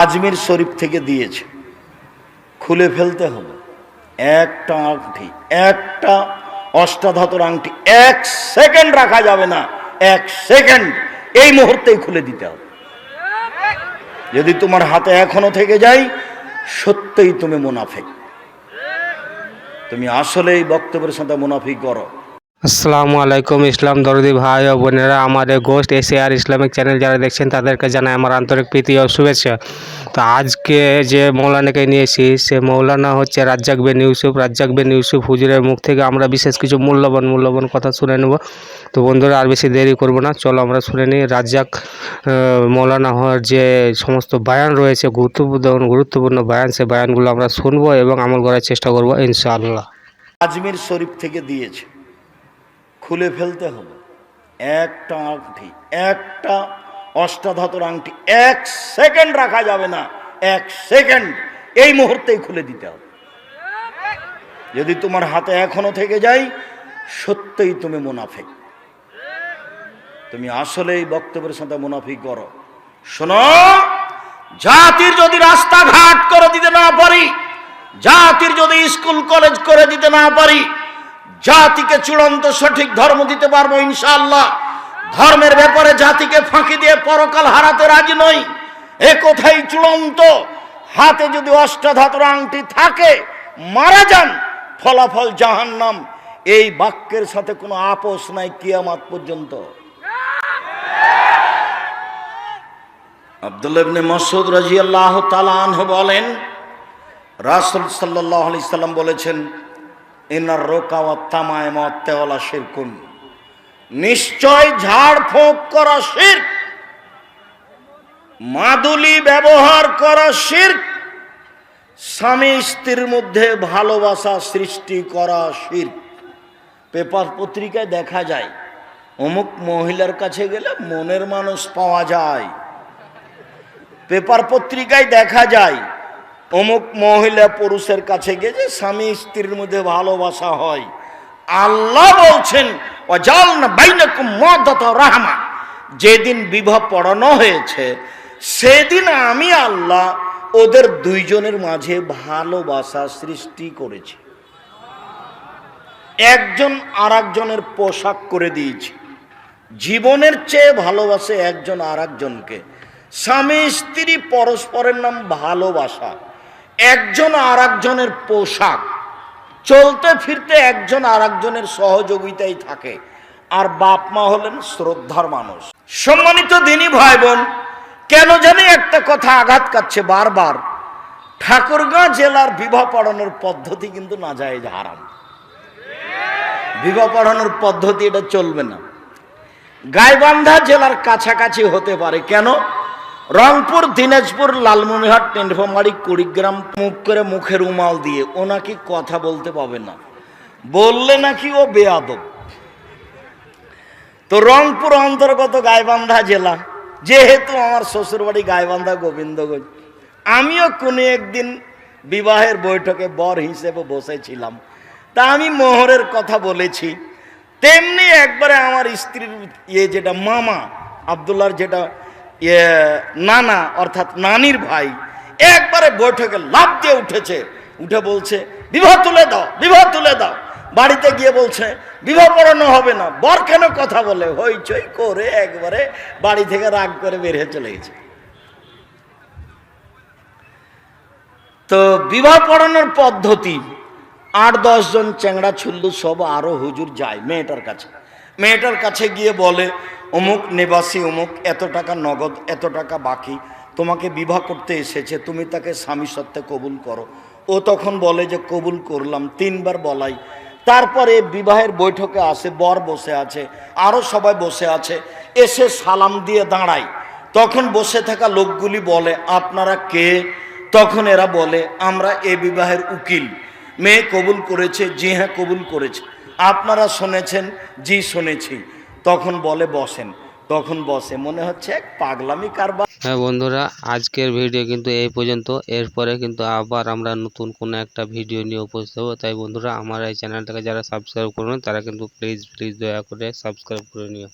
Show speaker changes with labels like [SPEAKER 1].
[SPEAKER 1] আজমির শরীফ থেকে দিয়েছে, খুলে ফেলতে হবে। একটা আংটি, একটা অষ্টাধাতুর আংটি 1 সেকেন্ড রাখা যাবে না। 1 সেকেন্ড এই মুহূর্তেই খুলে দিতে হবে। যদি তোমার হাতে এখনো থেকে যায়, সত্যিই তুমি মুনাফিক। তুমি আসলেই বক্তব্যের সাথে মুনাফিক করো।
[SPEAKER 2] আসসালামু আলাইকুম ইসলাম দরদি ভাই ও বোনেরা, আমাদের গোস্ট এসএআর ইসলামিক চ্যানেল যারা দেখছেন তাদেরকে জানাই আমার আন্তরিক প্রীতি ও শুভেচ্ছা। তো আজকে যে মৌলানাকে নিয়েছি সে মৌলানা হচ্ছে রাজ্জাক বিন ইউসুফ। রাজ্জাক বিন ইউসুফ হুজুরের মুখ থেকে আমরা বিশেষ কিছু মূল্যবান কথা শুনে নেব। তো বন্ধুরা আর বেশি দেরি করব না, চলো আমরা শুনে নিই রাজ্জাক মৌলানা হওয়ার যে সমস্ত বায়ান রয়েছে, গুরুত্বপূর্ণ বায়ান, সে বায়ানগুলো আমরা শুনবো এবং আমল করার চেষ্টা করবো ইনশাআল্লাহ।
[SPEAKER 1] আজমির শরীফ থেকে দিয়েছে, খুলে ফেলতে হবে। একটা আংটি, একটা অষ্টাধাতুর আংটি 1 সেকেন্ড রাখা যাবে না। 1 সেকেন্ড এই মুহূর্তেই খুলে দিতে হবে। যদি তোমার হাতে এখনো থেকে যায়, সত্যিই তুমি মুনাফিক। তুমি আসলেই বক্তব্যের সাথে মুনাফিক করো। শোনো, জাতির যদি রাস্তাঘাট করে দিতে না পারি, জাতির যদি স্কুল কলেজ করে দিতে না পারি, জাতিকে চূড়ান্ত সঠিক ধর্ম দিতে পারবো ইনশাআল্লাহ। ধর্মের ব্যাপারে জাতিকে ফাঁকি দিয়ে পরকাল হারাতে রাজি নই, এ কথাই চূড়ান্ত। হাতে যদি অষ্টাধাতুর আংটি থাকে, মারা যান, ফলাফল জাহান্নাম। এই বাক্যের সাথে কোনো আপোষ নাই কিয়ামত পর্যন্ত। আব্দুল্লাহ ইবনে মাসউদ রাদিয়াল্লাহু তাআলা আনহু বলেন, রাসূল সাল্লাল্লাহু আলাইহি সাল্লাম বলেছেন, ইনার রোকা ওয়াত তামাইম ওয়াত তাওয়ালা শিরকুন, নিশ্চয় ঝাড়ফুঁক করা শিরক, মাদুলি ব্যবহার করা শিরক, স্বামী স্ত্রীর মধ্যে ভালোবাসা সৃষ্টি করা শিরক। পেপার পত্রিকায় দেখা যায়, অমুক মহিলার কাছে গেলে মনের মানুষ পাওয়া যায়। পেপার পত্রিকায় দেখা যায়, অমুক মহিলা পুরুষের কাছে গেছে, স্বামী স্ত্রীর মধ্যে ভালোবাসা হয়। আল্লাহ বলছেন, ওয়াজালনা বাইনাকুম মাওয়াদাতা ওয়া রাহমা, যেদিন বিবাহ পড়ানো হয়েছে সেদিন আমি আল্লাহ ওদের দুইজনের মাঝে ভালোবাসা সৃষ্টি করেছি। একজন আরেকজনের পোশাক করে দিয়েছি। জীবনের চেয়ে ভালোবাসে একজন আরেকজনকে। স্বামী স্ত্রী পরস্পরের নাম ভালোবাসা, একজন আরেকজনের পোশাক, চলতে ফিরতে একজন আরেকজনের সহযোগিতাই থাকে। আর বাপ মা হলেন শ্রদ্ধার মানুষ। সম্মানিত দিনী ভাই বোন, কেন জানি একটা কথা আঘাত কাটছে বারবার। ঠাকুরগাঁ জেলার বিবাহ পড়ানোর পদ্ধতি কিন্তু নাজায়েজ, হারাম। বিবাহ পড়ানোর পদ্ধতি এটা চলবে না। গাইবান্ধা জেলার কাছাকাছি হতে পারে। কেন? রংপুর, দিনাজপুর, লালমনিরহাট, টেন্ডফামারী, কুড়িগ্রাম, মুখ করে মুখে রুমাল দিয়ে ও নাকি কথা বলতে পাবে না, বললে নাকি ও বেয়াদব। তো রংপুর অন্তর্গত গাইবান্ধা জেলা, যেহেতু আমার শ্বশুরবাড়ি গাইবান্ধা গোবিন্দগঞ্জ, আমিও কোনো একদিন বিবাহের বৈঠকে বর হিসেবে বসেছিলাম। তা আমি মোহরের কথা বলেছি। তেমনি একবারে আমার স্ত্রীর যেটা মামা আব্দুল্লাহর যেটা নানা অর্থাৎ নানির ভাই, একবারে বৈঠকে লাফ দিয়ে উঠেছে, উঠে বলছে, বিবাহ তুলে দাও, বিবাহ তুলে দাও। বাড়িতে গিয়ে বলছে, বিবাহ পড়ানো হবে না, বর কেন কথা বলে, হইচই করে একবারে বাড়ি থেকে রাগ করে বের হয়ে চলে গেছে। তো বিবাহ পড়ানোর পদ্ধতি, 8-10 জন চ্যাংড়া ছুল্লু সব আরো হুজুর যায় মেয়েটার কাছে। মেয়েটার কাছে গিয়ে বলে, অমুক নিবাসী অমুক, এত টাকা নগদ, এত টাকা বাকি, তোমাকে বিবাহ করতে এসেছে, তুমি তাকে স্বামী সত্ত্বে কবুল করো। ও তখন বলে যে কবুল করলাম। 3 বার বলাই। তারপরে বিবাহের বৈঠকে আসে, বর বসে আছে, আরো সবাই বসে আছে, এসে সালাম দিয়ে দাঁড়ায়। তখন বসে থাকা লোকগুলি বলে, আপনারা কে? তখন এরা বলে, আমরা এ বিবাহের উকিল। মেয়ে কবুল করেছে? জি হ্যাঁ কবুল করেছে। আপনারা শুনেছেন? জি শুনেছি। তখন বলে বসেন। তখন বসে। মনে হচ্ছে এক পাগলামি কারবার।
[SPEAKER 2] হ্যাঁ বন্ধুরা, আজকের ভিডিও কিন্তু এই পর্যন্ত। এরপরে কিন্তু আবার আমরা নতুন কোনো একটা ভিডিও নিয়ে উপস্থিত হবো। তাই বন্ধুরা, আমার এই চ্যানেলটাকে যারা সাবস্ক্রাইব করুন তারা কিন্তু প্লিজ দয়া করে সাবস্ক্রাইব করে নিও।